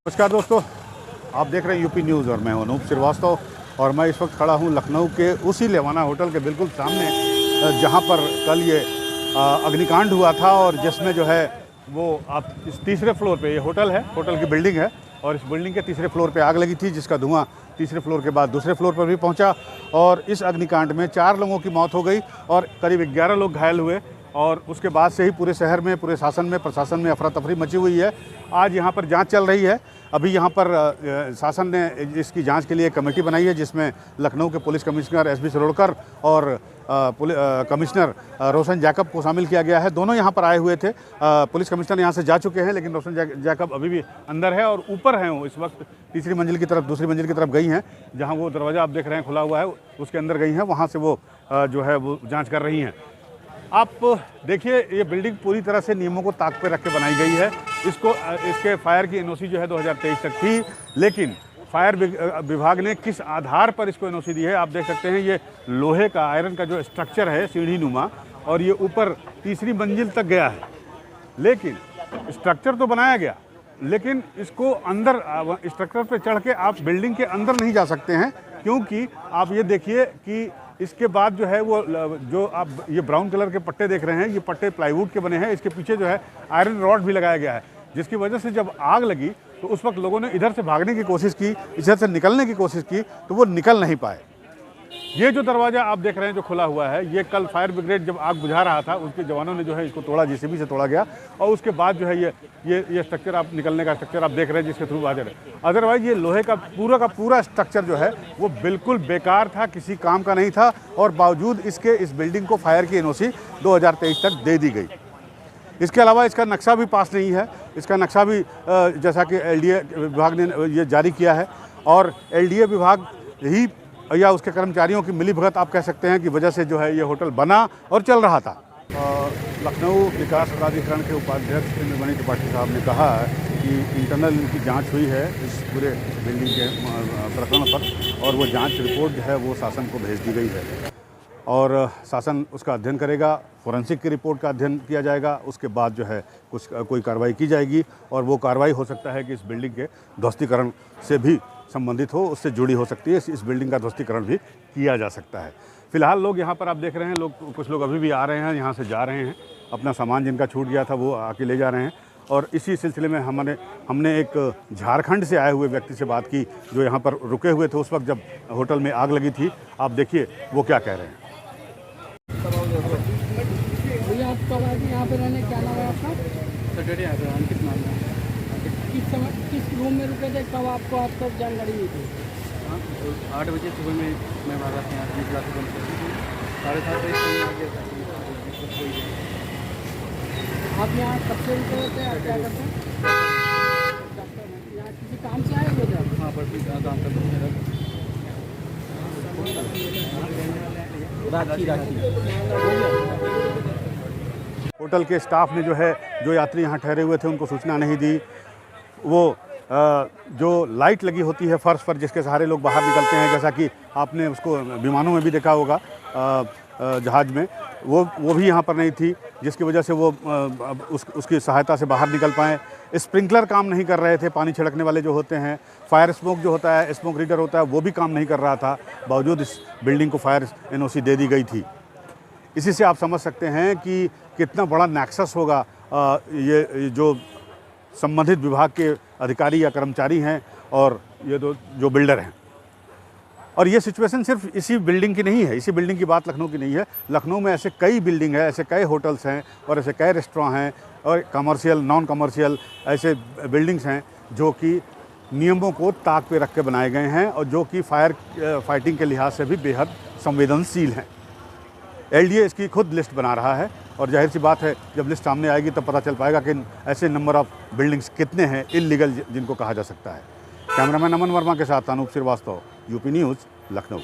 नमस्कार दोस्तों, आप देख रहे हैं यूपी न्यूज़ और मैं हूं अनूप श्रीवास्तव। और मैं इस वक्त खड़ा हूं लखनऊ के उसी लेवाना होटल के बिल्कुल सामने, जहां पर कल ये अग्निकांड हुआ था और जिसमें जो है वो आप इस तीसरे फ्लोर पे, ये होटल है, होटल की बिल्डिंग है और इस बिल्डिंग के तीसरे फ्लोर पे आग लगी थी, जिसका धुआं तीसरे फ्लोर के बाद दूसरे फ्लोर पर भी पहुंचा। और इस अग्निकांड में 4 लोगों की मौत हो गई और करीब 11 लोग घायल हुए। और उसके बाद से ही पूरे शहर में, पूरे शासन में, प्रशासन में अफरा तफरी मची हुई है। आज यहाँ पर जांच चल रही है। अभी यहाँ पर शासन ने इसकी जांच के लिए एक कमेटी बनाई है, जिसमें लखनऊ के पुलिस कमिश्नर एसबी शिरोडकर और कमिश्नर रोशन जैकब को शामिल किया गया है। दोनों यहाँ पर आए हुए थे। पुलिस कमिश्नर यहाँ से जा चुके हैं, लेकिन रोशन जैकब अभी भी अंदर है और ऊपर हैं। वो इस वक्त तीसरी मंजिल की तरफ, दूसरी मंजिल की तरफ गई हैं, जहाँ वो दरवाज़ा आप देख रहे हैं खुला हुआ है, उसके अंदर गई हैं। वहाँ से वो जो है वो जाँच कर रही हैं। आप देखिए, ये बिल्डिंग पूरी तरह से नियमों को ताक पे रख के बनाई गई है। इसके फायर की एनओसी जो है 2023 तक थी, लेकिन फायर विभाग ने किस आधार पर इसको एनओसी दी है आप देख सकते हैं। ये लोहे का, आयरन का जो स्ट्रक्चर है सीढ़ी नुमा, और ये ऊपर तीसरी मंजिल तक गया है। लेकिन स्ट्रक्चर तो बनाया गया, लेकिन इसको अंदर स्ट्रक्चर पे चढ़ के आप बिल्डिंग के अंदर नहीं जा सकते हैं, क्योंकि आप ये देखिए कि इसके बाद जो है वो जो आप ये ब्राउन कलर के पट्टे देख रहे हैं, ये पट्टे प्लाईवुड के बने हैं। इसके पीछे जो है आयरन रॉड भी लगाया गया है, जिसकी वजह से जब आग लगी तो उस वक्त लोगों ने इधर से भागने की कोशिश की, इधर से निकलने की कोशिश की, तो वो निकल नहीं पाए। ये जो दरवाज़ा आप देख रहे हैं जो खुला हुआ है, ये कल फायर ब्रिगेड जब आग बुझा रहा था, उसके जवानों ने जो है इसको तोड़ा, जेसीबी से तोड़ा गया। और उसके बाद जो है ये स्ट्रक्चर आप निकलने का स्ट्रक्चर आप देख रहे हैं, जिसके थ्रू आ जा रहे हैं। अदरवाइज ये लोहे का पूरा स्ट्रक्चर जो है वो बिल्कुल बेकार था, किसी काम का नहीं था। और बावजूद इसके इस बिल्डिंग को फायर की एनओसी 2023 तक दे दी गई। इसके अलावा इसका नक्शा भी पास नहीं है। इसका नक्शा भी जैसा कि एलडीए विभाग ने ये जारी किया है, और एलडीए विभाग ही या उसके कर्मचारियों की मिलीभगत आप कह सकते हैं कि वजह से जो है ये होटल बना और चल रहा था। लखनऊ विकास प्राधिकरण के उपाध्यक्ष इंद्रमणि त्रिपाठी साहब ने कहा कि इंटरनल इनकी जांच हुई है इस पूरे बिल्डिंग के प्रकरण पर, और वो जांच रिपोर्ट जो है वो शासन को भेज दी गई है और शासन उसका अध्ययन करेगा। फोरेंसिक की रिपोर्ट का अध्ययन किया जाएगा। उसके बाद जो है कोई कार्रवाई की जाएगी, और वो कार्रवाई हो सकता है कि इस बिल्डिंग के ध्वस्तीकरण से भी संबंधित हो, उससे जुड़ी हो सकती है। इस बिल्डिंग का ध्वस्तीकरण भी किया जा सकता है। फिलहाल लोग यहाँ पर आप देख रहे हैं, कुछ लोग अभी भी आ रहे हैं, यहाँ से जा रहे हैं। अपना सामान जिनका छूट गया था वो आके ले जा रहे हैं। और इसी सिलसिले में हमने एक झारखंड से आए हुए व्यक्ति से बात की, जो यहाँ पर रुके हुए थे उस वक्त जब होटल में आग लगी थी। आप देखिए वो क्या कह रहे हैं। भैया आप कब आए थे यहाँ पे रहने, क्या नाम है आपका? सैटरडे आया था। किस नाम है? किस समय, किस रूम में रुके थे, कब आपको आप तक जानकारी हुई थी? हाँ, 8 बजे सुबह में मैं वहाँ से यहाँ निकला था, 7:30 बजे आ गया था। आप यहाँ कब से रुके हुए थे, आप क्या करते हैं? डॉक्टर हैं। यहाँ किसी काम से आए हुए थे आप? वहाँ पर भी काम करते हैं। होटल के स्टाफ ने जो यात्री यहाँ ठहरे हुए थे उनको सूचना नहीं दी। वो जो लाइट लगी होती है फर्श पर, जिसके सहारे लोग बाहर निकलते हैं, जैसा कि आपने उसको विमानों में भी देखा होगा, जहाज़ में, वो भी यहाँ पर नहीं थी, जिसकी वजह से वो उसकी सहायता से बाहर निकल पाएँ। स्प्रिंकलर काम नहीं कर रहे थे, पानी छिड़कने वाले जो होते हैं, फायर स्मोक जो होता है, स्मोक रीडर होता है, वो भी काम नहीं कर रहा था। बावजूद इस बिल्डिंग को फायर एनओसी दे दी गई थी। इसी से आप समझ सकते हैं कि कितना बड़ा नेक्सस होगा ये जो संबंधित विभाग के अधिकारी या कर्मचारी हैं और ये जो बिल्डर हैं। और ये सिचुएशन सिर्फ इसी बिल्डिंग की नहीं है, इसी बिल्डिंग की बात लखनऊ की नहीं है। लखनऊ में ऐसे कई बिल्डिंग है, ऐसे कई होटल्स हैं और ऐसे कई रेस्टोरेंट हैं और कमर्शियल, नॉन कमर्शियल ऐसे बिल्डिंग्स हैं जो कि नियमों को ताक पे रख के बनाए गए हैं और जो कि फाइटिंग के लिहाज से भी बेहद संवेदनशील हैं। एलडीए इसकी खुद लिस्ट बना रहा है, और जाहिर सी बात है जब लिस्ट सामने आएगी तब पता चल पाएगा कि ऐसे नंबर ऑफ़ बिल्डिंग्स कितने हैं इल्लीगल जिनको कहा जा सकता है। कैमरामैन अमन वर्मा के साथ अनूप श्रीवास्तव, यूपी न्यूज़, लखनऊ।